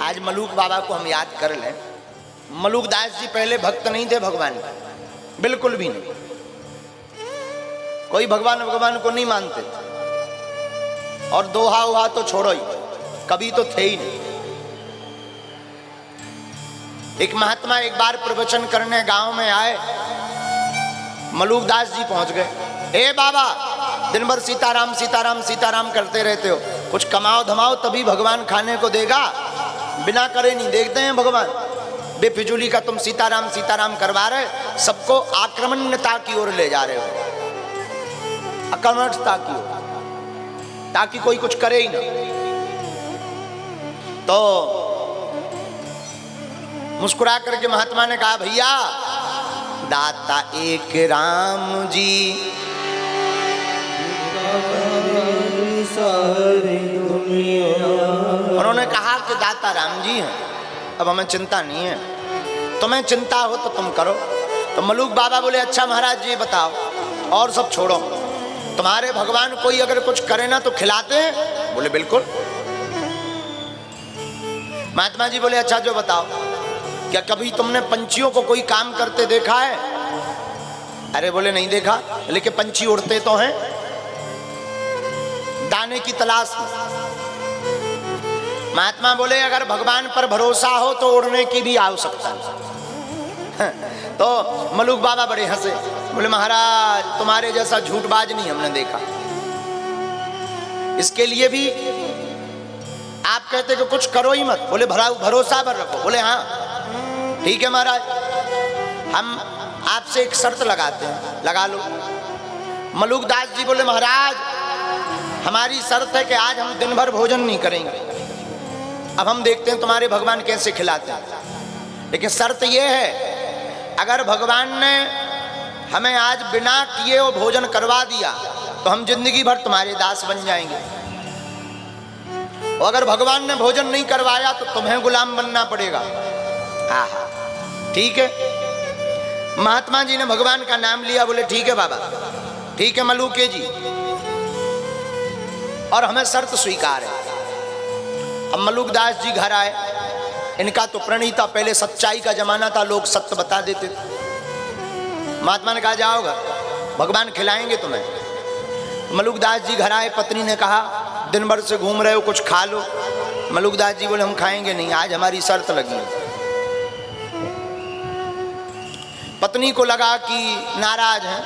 आज मलूक बाबा को हम याद कर लें। मलूक दास जी पहले भक्त नहीं थे भगवान के, बिल्कुल भी नहीं। कोई भगवान भगवान को नहीं मानते थे, और दोहा उहा तो छोड़ो ही, कभी तो थे ही नहीं। एक महात्मा एक बार प्रवचन करने गांव में आए, मलूक दास जी पहुंच गए। ए बाबा, दिन भर सीताराम सीताराम सीताराम करते रहते हो, कुछ कमाओ धमाओ तभी भगवान खाने को देगा, बिना करे नहीं देखते हैं भगवान। बेफिजूली का तुम सीताराम सीताराम करवा रहे, सबको आक्रमण्यता की ओर ले जा रहे हो, अकर्मठता की ओर, ताकि कोई कुछ करे ही ना। तो मुस्कुरा करके महात्मा ने कहा, भैया दाता एक राम जी, उन्होंने कहा कि दाता राम जी हैं, अब हमें चिंता नहीं है, तुम्हें चिंता हो तो तुम करो। तो मलूक बाबा बोले, अच्छा महाराज जी बताओ, और सब छोड़ो, तुम्हारे भगवान कोई अगर कुछ करे ना तो खिलाते हैं? बोले बिल्कुल। महात्मा जी बोले, अच्छा जो बताओ, क्या कभी तुमने पंछियों को कोई काम करते देखा है? अरे बोले नहीं देखा, लेकिन पंछी उड़ते तो हैं दाने की तलाश में। महात्मा बोले, अगर भगवान पर भरोसा हो तो उड़ने की भी आवश्यकता है। तो मलूक बाबा बड़े हंसे, बोले महाराज तुम्हारे जैसा झूठबाज नहीं हमने देखा, इसके लिए भी आप कहते कि कुछ करो ही मत। बोले भरोसा पर रखो। बोले हाँ ठीक है महाराज, हम आपसे एक शर्त लगाते हैं, लगा लो। मलूक दास जी बोले, महाराज हमारी शर्त है कि आज हम दिन भर भोजन नहीं करेंगे, अब हम देखते हैं तुम्हारे भगवान कैसे खिलाते हैं। लेकिन शर्त यह है, अगर भगवान ने हमें आज बिना किए वो भोजन करवा दिया तो हम जिंदगी भर तुम्हारे दास बन जाएंगे, और अगर भगवान ने भोजन नहीं करवाया तो तुम्हें गुलाम बनना पड़ेगा। आहा, ठीक है। महात्मा जी ने भगवान का नाम लिया, बोले ठीक है बाबा, ठीक है मलूके जी, और हमें शर्त स्वीकार है। अब मलूक दास जी घर आए, इनका तो प्रणीता, पहले सच्चाई का जमाना था, लोग सत्य बता देते थे। महात्मा ने कहा जाओगा, भगवान खिलाएंगे तुम्हें। मलूक दास जी घर आए, पत्नी ने कहा दिन भर से घूम रहे हो, कुछ खा लो। मलूक दास जी बोले हम खाएंगे नहीं, आज हमारी शर्त लगी है। पत्नी को लगा कि नाराज है,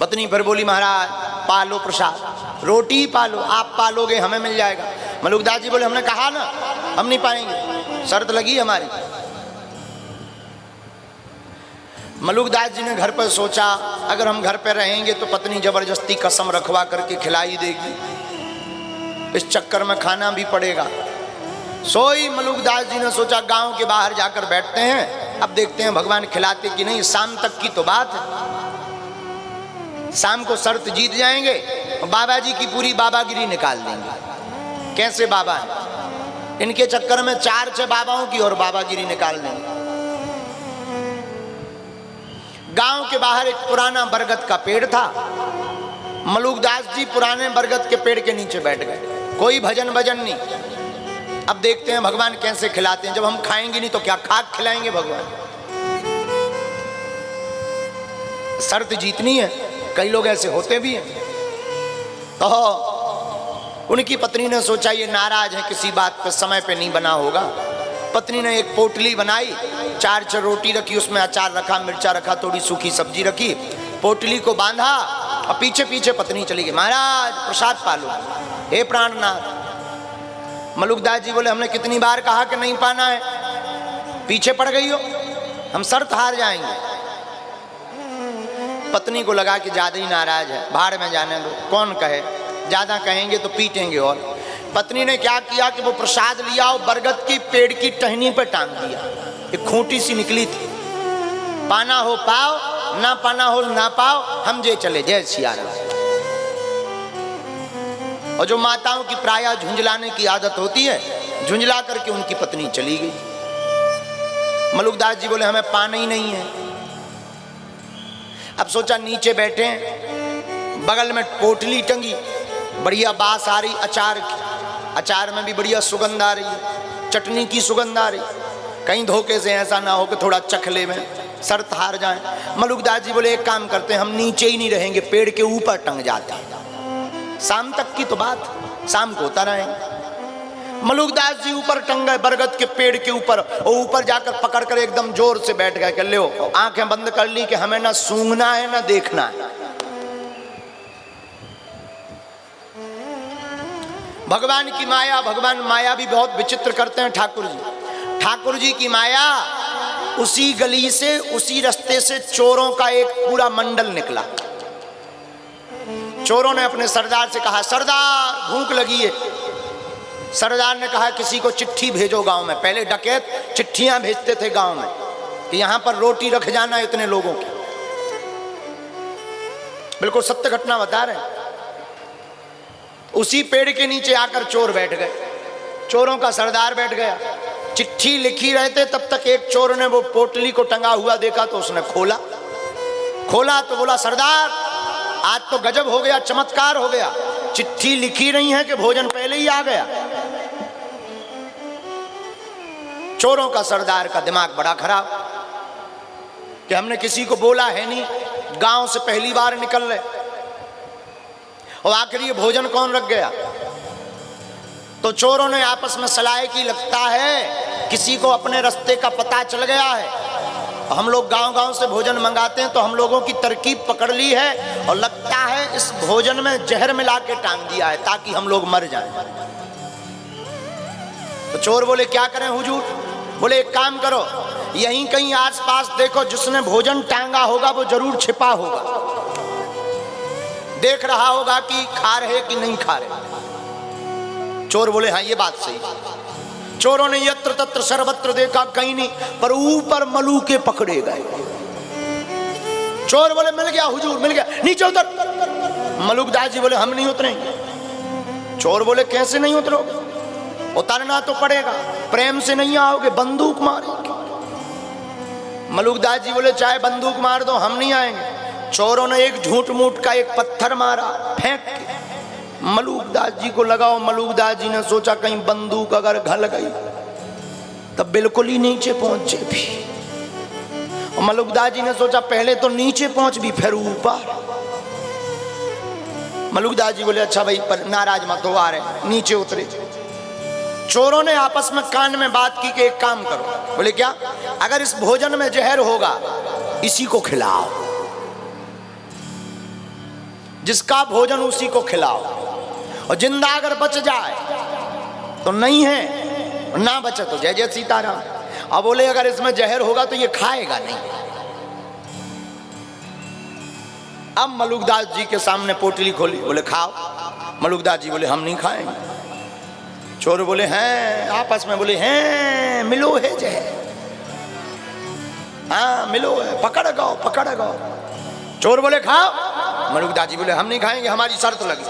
पत्नी फिर बोली महाराज पालो प्रसाद, रोटी पालो, आप पालोगे हमें मिल जाएगा। मलूक दास जी बोले हमने कहा ना हम नहीं पाएंगे, शर्त लगी हमारी। मलूक दास जी ने घर पर सोचा, अगर हम घर पर रहेंगे तो पत्नी जबरदस्ती कसम रखवा करके खिलाई देगी, इस चक्कर में खाना भी पड़ेगा। सोई मलूक दास जी ने सोचा गांव के बाहर जाकर बैठते हैं, अब देखते हैं भगवान खिलाते कि नहीं। शाम तक की तो बात है, शाम को शर्त जीत जाएंगे और बाबा जी की पूरी बाबागिरी निकाल देंगे। कैसे बाबा है, इनके चक्कर में 4-6 बाबाओं की और बाबागिरी निकाल देंगे। गांव के बाहर एक पुराना बरगद का पेड़ था, मलूक दास जी पुराने बरगद के पेड़ के नीचे बैठ गए, कोई भजन भजन नहीं। अब देखते हैं भगवान कैसे खिलाते हैं, जब हम खाएंगे नहीं तो क्या खाक खिलाएंगे भगवान। शर्त जीतनी है, कई लोग ऐसे होते भी हैं। तो उनकी पत्नी ने सोचा ये नाराज है, किसी बात पे समय पे नहीं बना होगा। पत्नी ने एक पोटली बनाई, 4 रोटी रखी, उसमें अचार रखा, मिर्चा रखा, थोड़ी सूखी सब्जी रखी, पोटली को बांधा और पीछे पीछे पत्नी चली गई। महाराज प्रसाद पालो, हे प्राणनाथ। मलूक दास जी बोले हमने कितनी बार कहा कि नहीं पाना है, पीछे पड़ गई हो, हम शर्त हार जाएंगे। पत्नी को लगा कि ज्यादा ही नाराज है, भाड़ में जाने दो, कौन कहे, ज्यादा कहेंगे तो पीटेंगे। और पत्नी ने क्या किया कि वो प्रसाद लिया और बरगद की पेड़ की टहनी पर टांग दिया, एक खूंटी सी निकली थी, पाना हो पाओ, ना पाना हो ना पाओ, हम जे चले, जय सिया राम। और जो माताओं की प्रायः झुंझलाने की आदत होती है, झुंझला करके उनकी पत्नी चली गई। मलूक दास जी बोले हमें पाना ही नहीं है। अब सोचा नीचे बैठे, बगल में पोटली टंगी, बढ़िया बास आ रही अचार की, अचार में भी बढ़िया सुगंध आ रही है, चटनी की सुगंध आ रही, कहीं धोखे से ऐसा ना हो कि थोड़ा चखले में शर्त हार जाए। मलुकदास जी बोले एक काम करते हैं, हम नीचे ही नहीं रहेंगे, पेड़ के ऊपर टंग जाते हैं, शाम तक की तो बात, शाम को उतर आएंगे। मलुकदास जी ऊपर टंग गए बरगद के पेड़ के ऊपर, और ऊपर जाकर पकड़ कर एकदम जोर से बैठ गए कि लो, आंखें बंद कर ली कि हमें ना सूंघना है ना देखना है। भगवान की माया, भगवान माया भी बहुत विचित्र करते हैं ठाकुर जी। ठाकुर जी की माया, उसी गली से उसी रास्ते से चोरों का एक पूरा मंडल निकला। चोरों ने अपने सरदार से कहा, सरदार भूख लगी है। सरदार ने कहा किसी को चिट्ठी भेजो गांव में। पहले डकैत चिट्ठियां भेजते थे गांव में कि यहां पर रोटी रख जाना इतने लोगों की। बिल्कुल सत्य घटना बता रहे हैं। उसी पेड़ के नीचे आकर चोर बैठ गए, चोरों का सरदार बैठ गया। चिट्ठी लिखी रहे थे, तब तक एक चोर ने वो पोटली को टंगा हुआ देखा तो उसने खोला तो बोला, सरदार आज तो गजब हो गया, चमत्कार हो गया, चिट्ठी लिखी नहीं है कि भोजन पहले ही आ गया। चोरों का सरदार का दिमाग बड़ा खराब कि हमने किसी को बोला है नहीं, गांव से पहली बार निकल रहे, और आखिर ये भोजन कौन रख गया। तो चोरों ने आपस में सलाह की, लगता है किसी को अपने रास्ते का पता चल गया है, हम लोग गांव-गांव से भोजन मंगाते हैं तो हम लोगों की तरकीब पकड़ ली है, और लगता है इस भोजन में जहर मिला के टांग दिया है ताकि हम लोग मर जाएं। तो चोर बोले क्या करें हुजूर। बोले एक काम करो, यहीं कहीं आसपास देखो, जिसने भोजन टांगा होगा वो जरूर छिपा होगा, देख रहा होगा कि खा रहे कि नहीं खा रहे। चोर बोले हाँ ये बात सही। चोरों ने यत्र तत्र सर्वत्र देखा, कहीं नहीं, पर ऊपर मलूके पकड़े गए। चोर बोले मिल गया हुजूर, मिल गया, नीचे उतर। मलुकदास जी बोले हम नहीं उतरेंगे। चोर बोले कैसे नहीं उतरोगे, उतरना तो पड़ेगा, प्रेम से नहीं आओगे, बंदूक मारेंगे। मलुकदास जी बोले चाहे बंदूक मार दो, हम नहीं आएंगे। चोरों ने एक झूठ मूठ का एक पत्थर मारा, फेंक के मलुकदास जी को लगाओ। मलुकदास जी ने सोचा कहीं बंदूक अगर घल गई तब बिल्कुल ही नीचे पहुंचे भी। और मलुकदास जी ने सोचा पहले तो नीचे पहुंच भी फिर ऊपर। मलुकदास जी बोले अच्छा भाई पर नाराज मत हो, आ रहे, नीचे उतरे। चोरों ने आपस में कान में बात की कि एक काम करो। बोले क्या, अगर इस भोजन में जहर होगा इसी को खिलाओ, जिसका भोजन उसी को खिलाओ, और जिंदा अगर बच जाए तो नहीं है, ना बचे तो जय जय सीताराम। अब बोले अगर इसमें जहर होगा तो ये खाएगा नहीं। अब मलुकदास जी के सामने पोटली खोली, बोले खाओ। मलुकदास जी बोले हम नहीं खाएंगे। चोर बोले हैं, आपस में बोले हैं मिलो है जहर, हाँ मिलो है, पकड़ गो पकड़ गो। चोर बोले खाओ। मलुकदास जी बोले हम नहीं खाएंगे, हमारी शर्त लगी।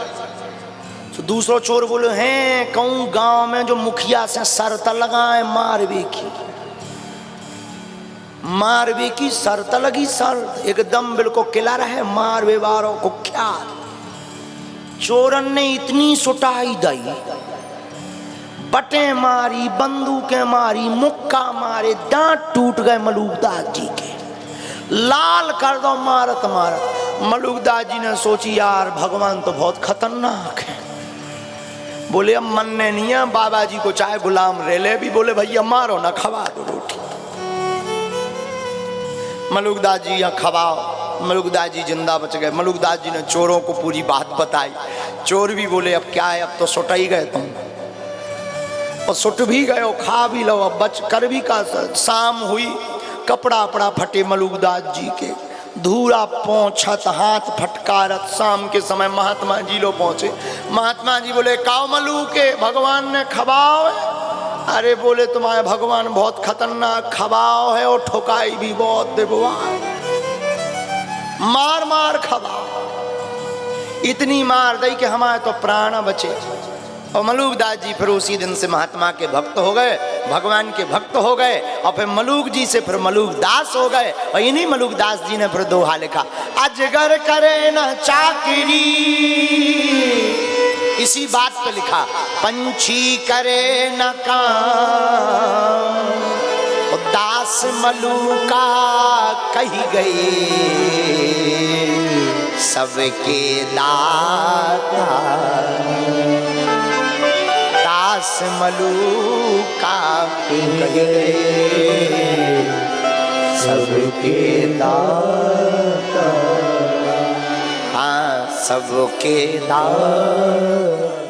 तो दूसरो चोर बोले हैं कहूँ गांव में जो मुखिया से शर्त लगाए मारवे की शर्त लगी, शर्त एकदम बिल्कुल किला रहे, मारवे वालों को क्या। चोरन ने इतनी सुटाई दई, बटें मारी, बंदूकें मारी, मुक्का मारे, दांत टूट गए मलुकदास जी के, लाल कर दो मारत मारत। मलुकदास जी ने सोची यार भगवान तो बहुत खतरनाक है। बोले अब मनने नहीं है, बाबा जी को चाहे गुलाम रे ले भी, बोले भैया मारो ना, खवा दो रोटी। मलुकदास जी यहाँ खवाओ। मलुकदास जी जिंदा बच गए। मलुकदास जी ने चोरों को पूरी बात बताई। चोर भी बोले अब क्या है, अब तो सुट ही गए तुम, और सुट भी गए हो, खा भी लो, अब बच कर भी का। शाम हुई, कपड़ा अपड़ा फटे मलुकदास जी के, धूरा पोंछत, हाथ फटकारत। शाम के समय महात्मा जी लो पहुंचे। महात्मा जी बोले काओ मलुके, भगवान ने खवाओ है। अरे बोले तुम्हारे भगवान बहुत खतरनाक खवाओ है, और ठोकाई भी बहुत देवा, मार मार खवाओ, इतनी मार दई कि हमारे तो प्राण बचे। और मलुकदास जी फिर उसी दिन से महात्मा के भक्त हो गए, भगवान के भक्त हो गए, और फिर मलुक जी से फिर मलुकदास हो गए। और इन्हीं मलुकदास जी ने फिर दोहा लिखा, अजगर करे न चाकरी इसी बात पे लिखा, पंछी करे न काम दास मलूका कही गई, सबके दाता दास मलूका कही गई, सबके दाता, हाँ सबके दाता।